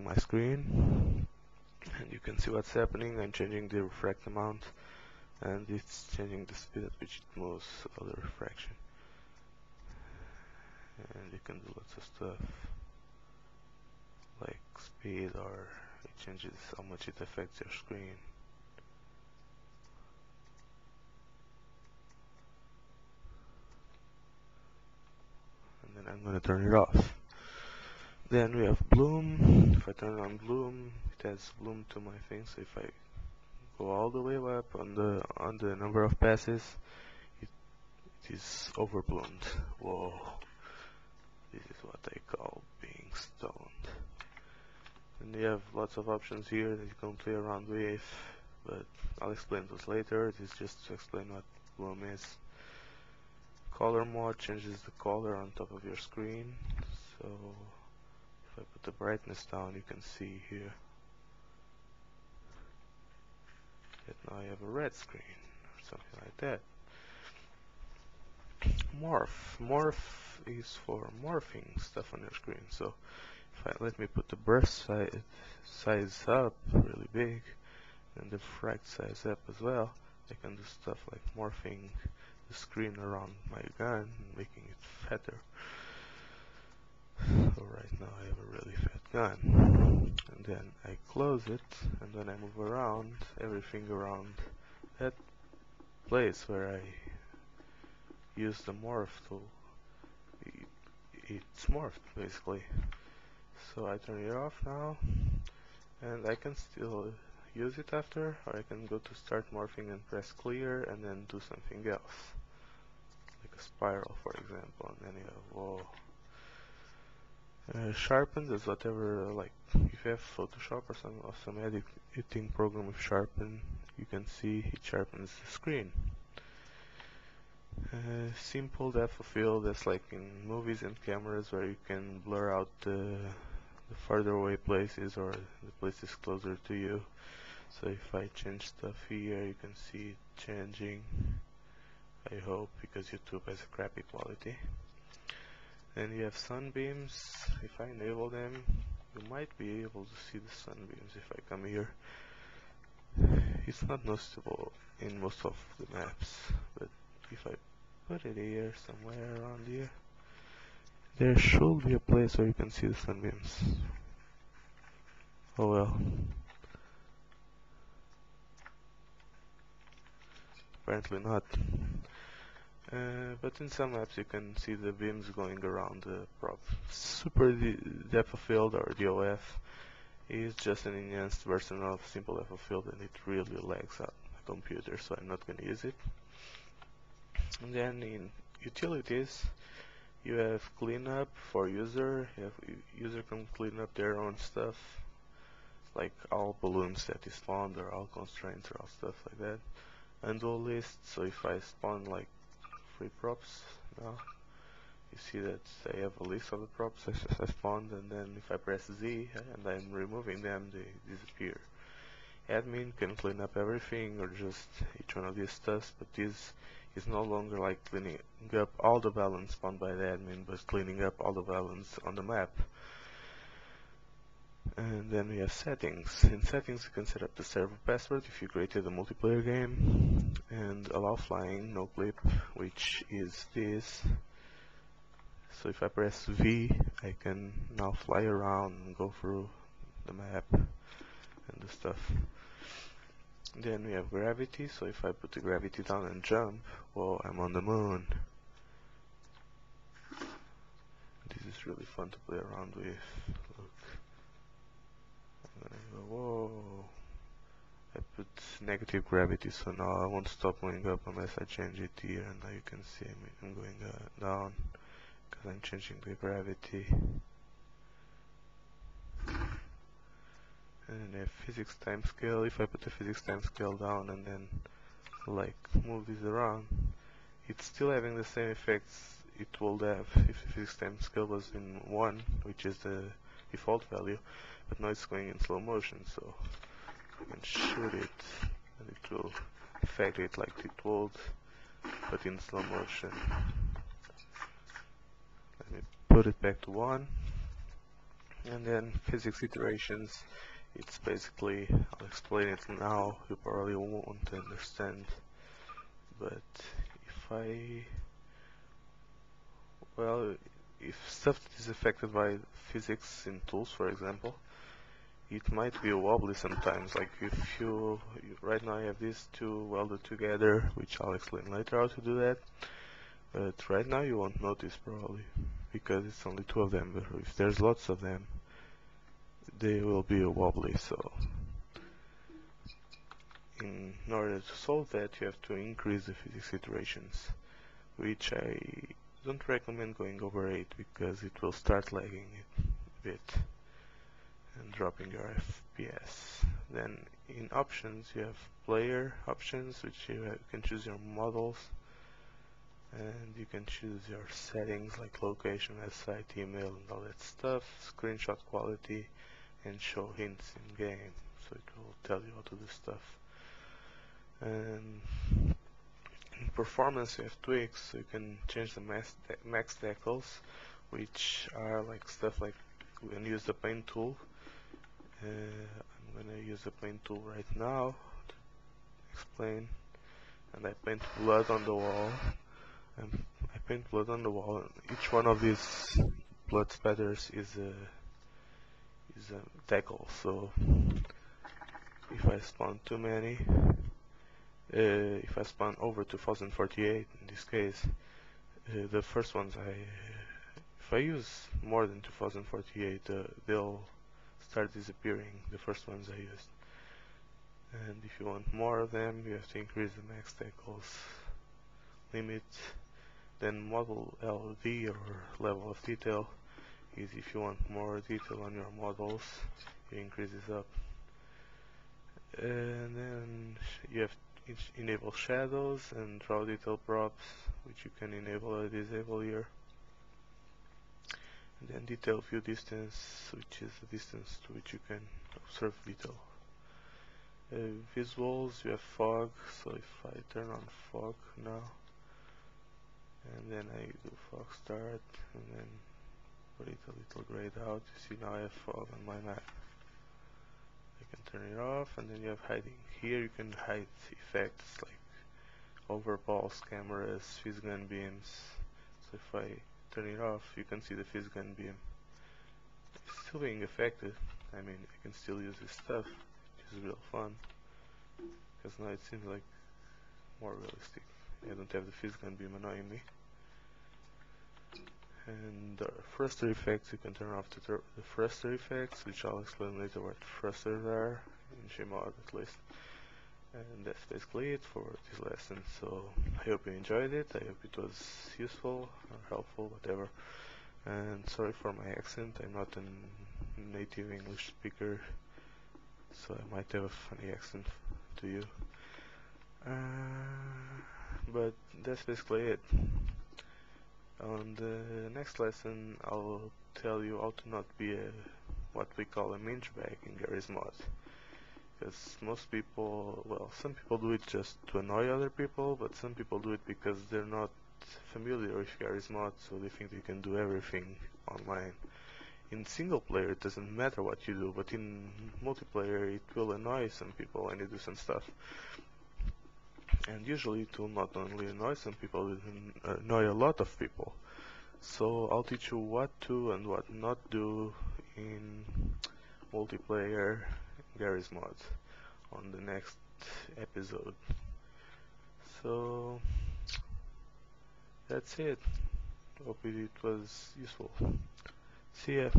my screen, and you can see what's happening. I'm changing the refract amount, and it's changing the speed at which it moves, so the refraction. And you can do lots of stuff like speed, or it changes how much it affects your screen. And then I'm gonna turn it off. Then we have bloom. If I turn on bloom, it adds bloom to my thing. So if I go all the way up on the number of passes, it is overbloomed. Whoa! This is what I call being stoned. And you have lots of options here that you can play around with, but I'll explain those later. This is just to explain what bloom is. Color mode changes the color on top of your screen. So if I put the brightness down, you can see here that now I have a red screen or something like that. Morph is for morphing stuff on your screen. So if I let me put the brush size up really big and the fract size up as well, I can do stuff like morphing the screen around my gun and making it fatter. So right now I have a really fat gun, and then I close it, and when I move around, everything around that place where I use the morph tool, it's morphed basically. So I turn it off now, and I can still use it after, or I can go to start morphing and press clear and then do something else, like a spiral for example, and then you have, whoa. Sharpen is whatever, like if you have Photoshop or some editing program with sharpen, you can see it sharpens the screen. Simple depth of field, that's like in movies and cameras where you can blur out the farther away places or the places closer to you. So if I change stuff here, you can see it changing, I hope, because YouTube has a crappy quality. Then you have sunbeams. If I enable them, you might be able to see the sunbeams if I come here. It's not noticeable in most of the maps, but if I put it here, somewhere around here, there should be a place where you can see the sunbeams. Oh well. Apparently not. But in some maps you can see the beams going around the prop. Super depth of field, or DOF, is just an enhanced version of simple depth of field, and it really lags out my computer, so I'm not going to use it. And then in utilities, you have cleanup for user. User can clean up their own stuff, like all balloons that is spawned, or all constraints, or all stuff like that. Undo list, so if I spawn like 3 props now, you see that I have a list of the props I spawned, and then if I press Z and I'm removing them, they disappear. Admin can clean up everything, or just each one of these stuffs, but this is no longer like cleaning up all the balance spawned by the admin, but cleaning up all the balance on the map. And then we have settings. In settings you can set up the server password if you created a multiplayer game, and allow flying, no clip, which is this. So if I press V, I can now fly around and go through the map and do stuff. Then we have gravity, so if I put the gravity down and jump, whoa, I'm on the moon. This is really fun to play around with. Look. I'm gonna go, whoa. I put negative gravity, so now I won't stop going up unless I change it here, and now you can see I'm going down, because I'm changing the gravity. And a physics timescale. If I put the physics timescale down and then like move this around, it's still having the same effects it would have if the physics timescale was in 1, which is the default value, but now it's going in slow motion, so I can shoot it and it will affect it like it would, but in slow motion. Let me put it back to 1. And then physics iterations, it's basically, I'll explain it now, you probably won't understand, but if I, well, if stuff is affected by physics in tools, for example, it might be wobbly sometimes, like if right now I have these two welded together, which I'll explain later how to do that, but right now you won't notice probably, because it's only two of them, but if there's lots of them, they will be wobbly. So in order to solve that, you have to increase the physics iterations, which I don't recommend going over 8 because it will start lagging a bit and dropping your FPS. Then in options you have player options, which you can choose your models, and you can choose your settings like location, website, email and all that stuff, screenshot quality, and show hints in game, so it will tell you how to do stuff. And in performance you have tweaks, so you can change the max tackles, which are like stuff like when you use the paint tool. I'm gonna use the paint tool right now to explain, and I paint blood on the wall. And I paint blood on the wall, and each one of these blood spatters is a tackle. So if I spawn too many, if I spawn over 2048 in this case, the first ones if I use more than 2048, they'll start disappearing, the first ones I used. And if you want more of them, you have to increase the max tackles limit. Then model LD, or level of detail, is if you want more detail on your models, you increase this up. And then you have to enable shadows and draw detail props, which you can enable or disable here. And then detail view distance, which is the distance to which you can observe detail. Visuals, you have fog, so if I turn on fog now, and then I do fog start, and then put it a little grayed out, you see now I have fog on my map. I can turn it off, and then you have hiding. Here you can hide effects like overballs, cameras, Physgun beams. So if I turn it off, you can see the Physgun beam. It's still being affected. I mean, I can still use this stuff, which is real fun, because now it seems like more realistic. I don't have the Physgun beam annoying me. And the thruster effects, you can turn off the thruster effects, which I'll explain later what thrusters are, in Gmod at least. And that's basically it for this lesson, so I hope you enjoyed it, I hope it was useful or helpful, whatever. And sorry for my accent, I'm not a native English speaker, so I might have a funny accent to you. But that's basically it. On the next lesson, I'll tell you how to not be what we call a Mingebag in Gmod. Because most people, well, some people do it just to annoy other people, but some people do it because they're not familiar with Gmod, so they think they can do everything online. In single player, it doesn't matter what you do, but in multiplayer, it will annoy some people when you do some stuff. And usually it will not only annoy some people, it will annoy a lot of people. So I'll teach you what to and what not do in multiplayer Gmod on the next episode. So that's it. Hope it was useful. See ya.